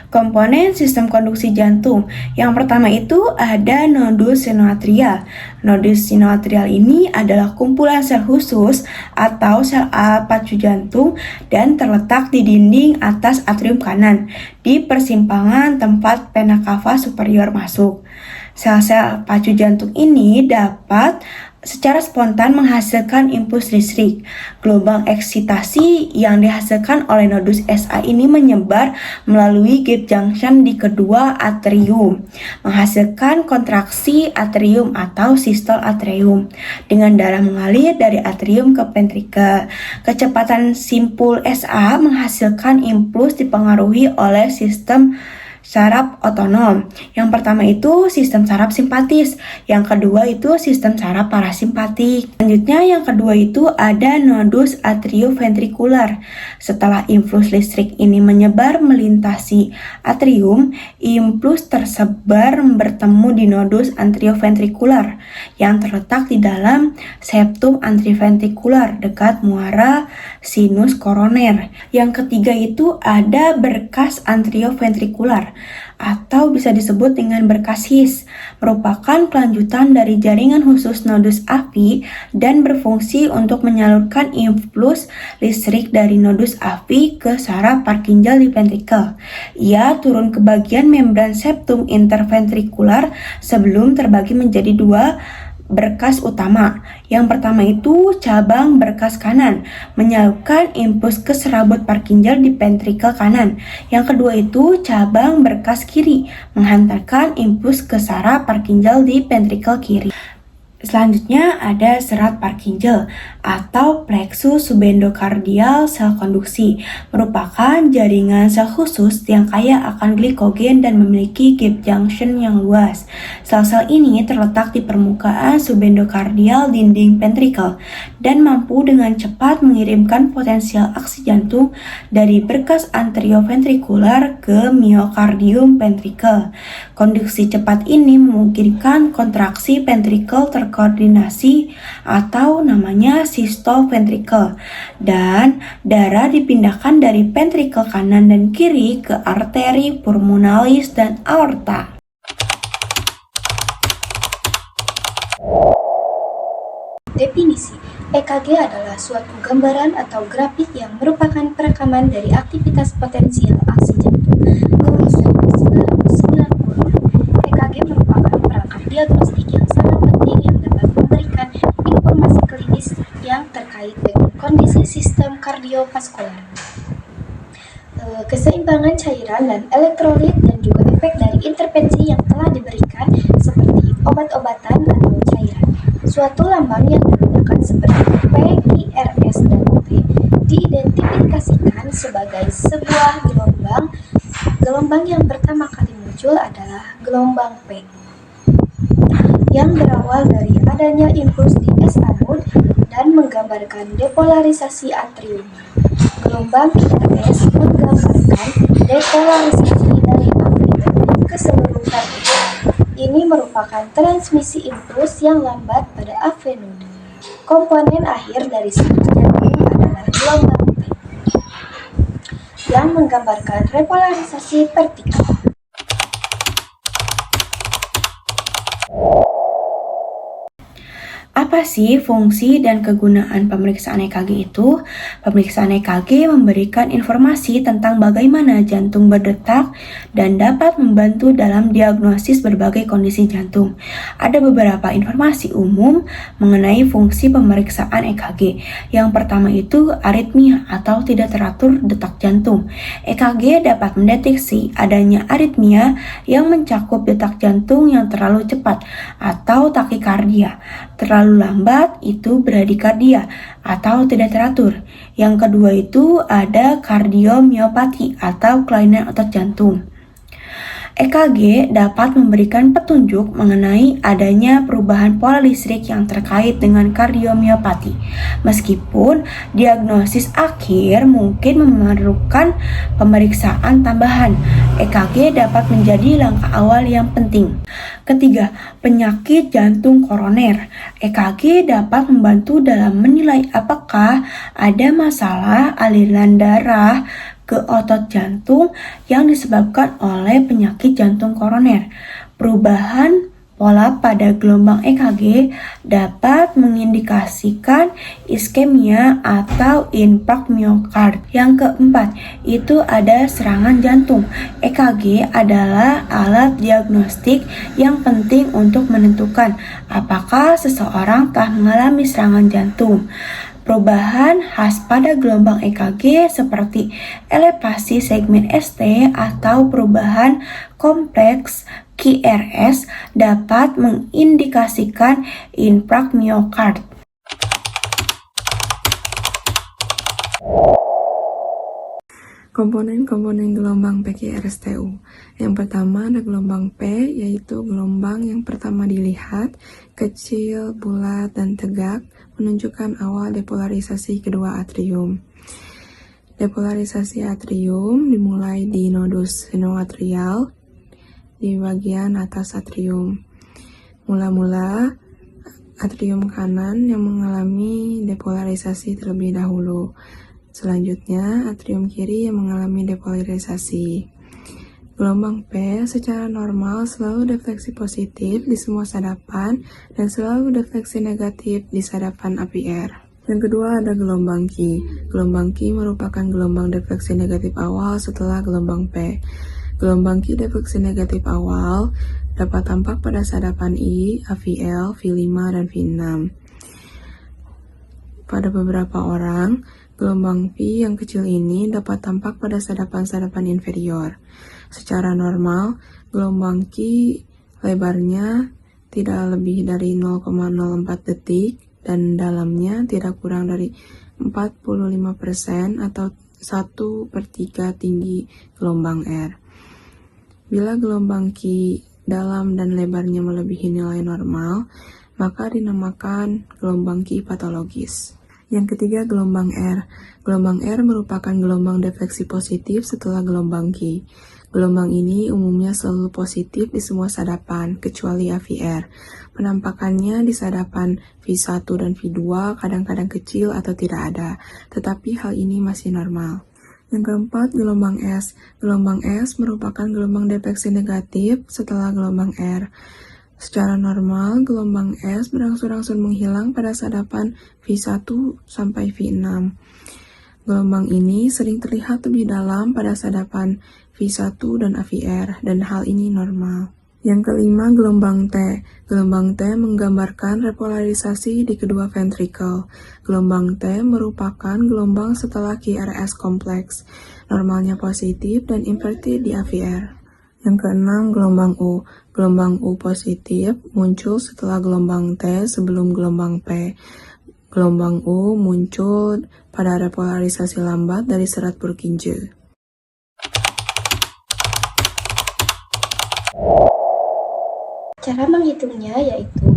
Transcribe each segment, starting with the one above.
Komponen sistem konduksi jantung. Yang pertama itu ada nodus sinoatrial. Nodus sinoatrial ini adalah kumpulan sel khusus atau sel pacu jantung dan terletak di dinding atas atrium kanan di persimpangan tempat vena cava superior masuk. Sel-sel pacu jantung ini dapat secara spontan menghasilkan impuls listrik. Gelombang eksitasi yang dihasilkan oleh nodus SA ini menyebar melalui gap junction di kedua atrium, menghasilkan kontraksi atrium atau sistole atrium dengan darah mengalir dari atrium ke ventrikel. Kecepatan simpul SA menghasilkan impuls dipengaruhi oleh sistem saraf otonom. Yang pertama itu sistem saraf simpatis, yang kedua itu sistem saraf parasimpatik. Selanjutnya yang kedua itu ada nodus atrioventrikular. Setelah impuls listrik ini menyebar melintasi atrium, impuls tersebar bertemu di nodus atrioventrikular yang terletak di dalam septum anteroventrikular dekat muara sinus koroner. Yang ketiga itu ada berkas atrioventrikular atau bisa disebut dengan berkas His, merupakan kelanjutan dari jaringan khusus nodus AV dan berfungsi untuk menyalurkan impuls listrik dari nodus AV ke saraf Purkinje di ventrikel. Ia turun ke bagian membran septum interventrikular sebelum terbagi menjadi dua berkas utama. Yang pertama itu cabang berkas kanan, menyalurkan impuls ke serabut Purkinje di ventrikel kanan. Yang kedua itu cabang berkas kiri, menghantarkan impuls ke saraf Purkinje di ventrikel kiri. Selanjutnya ada serat Purkinje atau plexus subendokardial sel konduksi, merupakan jaringan sel khusus yang kaya akan glikogen dan memiliki gap junction yang luas. Sel-sel ini terletak di permukaan subendokardial dinding ventrikel dan mampu dengan cepat mengirimkan potensial aksi jantung dari berkas anterioventrikular ke miokardium ventrikel. Konduksi cepat ini memungkinkan kontraksi ventrikel terkoordinasi atau namanya sistole ventrikel, dan darah dipindahkan dari ventrikel kanan dan kiri ke arteri pulmonalis dan aorta. Definisi: EKG adalah suatu gambaran atau grafik yang merupakan perekaman dari aktivitas potensial aksi jantung. Tulisan 1990. EKG merupakan perangkat diagnostik yang sangat penting yang dapat memberikan informasi klinis yang terkait dengan kondisi sistem kardiovaskular, keseimbangan cairan dan elektrolit, dan juga efek dari intervensi yang telah diberikan seperti obat-obatan atau cairan. Suatu lambang yang digunakan seperti P, I, R, S, dan T diidentifikasikan sebagai sebuah gelombang. Gelombang yang pertama kali muncul adalah gelombang P, yang berawal dari adanya impuls di S anode dan menggambarkan depolarisasi atrium. Gelombang IRS menggambarkan depolarisasi dari atrium ke seluruh ventrikel. Ini merupakan transmisi impuls yang lambat pada AV node. Komponen akhir dari siklus jantung adalah gelombang T, yang menggambarkan repolarisasi vertikal. Apa sih fungsi dan kegunaan pemeriksaan EKG itu? Pemeriksaan EKG memberikan informasi tentang bagaimana jantung berdetak dan dapat membantu dalam diagnosis berbagai kondisi jantung. Ada beberapa informasi umum mengenai fungsi pemeriksaan EKG. Yang pertama itu aritmia atau tidak teratur detak jantung. EKG dapat mendeteksi adanya aritmia yang mencakup detak jantung yang terlalu cepat atau takikardia, terlalu terlalu lambat itu bradikardia atau tidak teratur. Yang kedua itu ada kardiomiopati atau kelainan otot jantung. EKG dapat memberikan petunjuk mengenai adanya perubahan pola listrik yang terkait dengan kardiomiopati. Meskipun diagnosis akhir mungkin memerlukan pemeriksaan tambahan, EKG dapat menjadi langkah awal yang penting. Ketiga, penyakit jantung koroner. EKG dapat membantu dalam menilai apakah ada masalah aliran darah ke otot jantung yang disebabkan oleh penyakit jantung koroner. Perubahan pola pada gelombang EKG dapat mengindikasikan iskemia atau infark miokard. Yang keempat, itu ada serangan jantung. EKG adalah alat diagnostik yang penting untuk menentukan apakah seseorang telah mengalami serangan jantung. Perubahan khas pada gelombang EKG seperti elevasi segmen ST atau perubahan kompleks QRS dapat mengindikasikan infark miokard. Komponen-komponen gelombang PQRSTU. Yang pertama ada gelombang P, yaitu gelombang yang pertama dilihat, kecil, bulat, dan tegak, menunjukkan awal depolarisasi kedua atrium. Depolarisasi atrium dimulai di nodus sinoatrial di bagian atas atrium. Mula-mula atrium kanan yang mengalami depolarisasi terlebih dahulu. Selanjutnya, atrium kiri yang mengalami depolarisasi. Gelombang P secara normal selalu defleksi positif di semua sadapan dan selalu defleksi negatif di sadapan APR. Yang kedua ada gelombang Q. Gelombang Q merupakan gelombang defleksi negatif awal setelah gelombang P. Gelombang Q defleksi negatif awal dapat tampak pada sadapan I, AVL, V5, dan V6. Pada beberapa orang, gelombang P yang kecil ini dapat tampak pada sadapan-sadapan inferior. Secara normal, gelombang Q lebarnya tidak lebih dari 0,04 detik dan dalamnya tidak kurang dari 45% atau 1/3 tinggi gelombang R. Bila gelombang Q dalam dan lebarnya melebihi nilai normal, maka dinamakan gelombang Q patologis. Yang ketiga, gelombang R. Gelombang R merupakan gelombang defleksi positif setelah gelombang Q. Gelombang ini umumnya selalu positif di semua sadapan, kecuali AVR. Penampakannya di sadapan V1 dan V2 kadang-kadang kecil atau tidak ada, tetapi hal ini masih normal. Yang keempat, gelombang S. Gelombang S merupakan gelombang defleksi negatif setelah gelombang R. Secara normal, gelombang S berangsur-angsur menghilang pada sadapan V1 sampai V6. Gelombang ini sering terlihat lebih dalam pada sadapan V1 dan AVR, dan hal ini normal. Yang kelima, gelombang T. Gelombang T menggambarkan repolarisasi di kedua ventrikel. Gelombang T merupakan gelombang setelah QRS kompleks, normalnya positif dan inverted di AVR. Yang keenam, gelombang U. Gelombang U positif muncul setelah gelombang T sebelum gelombang P. Gelombang U muncul pada repolarisasi lambat dari serat Purkinje. Cara menghitungnya yaitu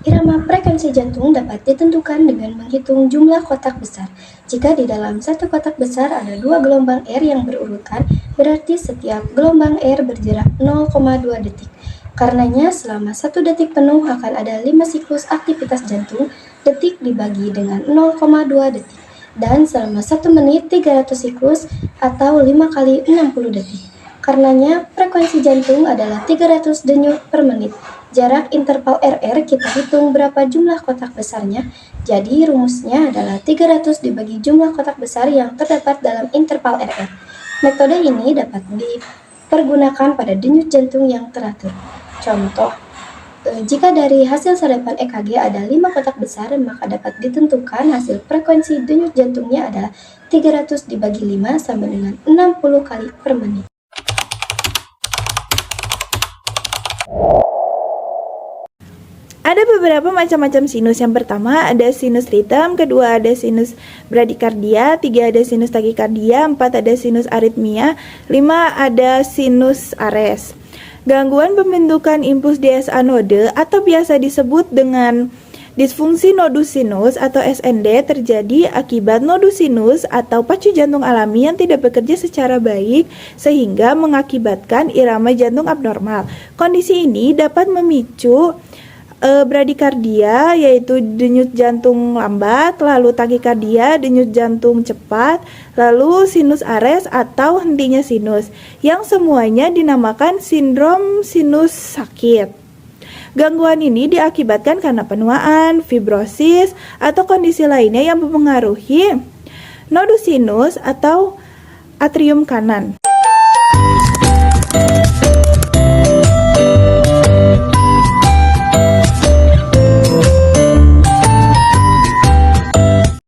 irama frekuensi jantung dapat ditentukan dengan menghitung jumlah kotak besar. Jika di dalam satu kotak besar ada dua gelombang R yang berurutan, berarti setiap gelombang R berjarak 0,2 detik. Karenanya selama 1 detik penuh akan ada 5 siklus aktivitas jantung, detik dibagi dengan 0,2 detik. Dan selama 1 menit 300 siklus atau 5 kali 60 detik. Karenanya frekuensi jantung adalah 300 denyut per menit. Jarak interval RR kita hitung berapa jumlah kotak besarnya. Jadi rumusnya adalah 300 dibagi jumlah kotak besar yang terdapat dalam interval RR. Metode ini dapat dipergunakan pada denyut jantung yang teratur. Contoh, jika dari hasil sadapan EKG ada 5 kotak besar, maka dapat ditentukan hasil frekuensi denyut jantungnya adalah 300 dibagi 5 sama dengan 60 kali per menit. Ada beberapa macam-macam sinus. Yang pertama ada sinus ritem, kedua ada sinus bradikardia, tiga ada sinus takikardia, empat ada sinus aritmia, lima ada sinus ares. Gangguan pembentukan impuls DSA node atau biasa disebut dengan disfungsi nodus sinus atau SND terjadi akibat nodus sinus atau pacu jantung alami yang tidak bekerja secara baik sehingga mengakibatkan irama jantung abnormal. Kondisi ini dapat memicu bradikardia yaitu denyut jantung lambat, lalu takikardia denyut jantung cepat, lalu sinus ares atau hentinya sinus yang semuanya dinamakan sindrom sinus sakit. Gangguan ini diakibatkan karena penuaan, fibrosis, atau kondisi lainnya yang mempengaruhi nodus sinus atau atrium kanan.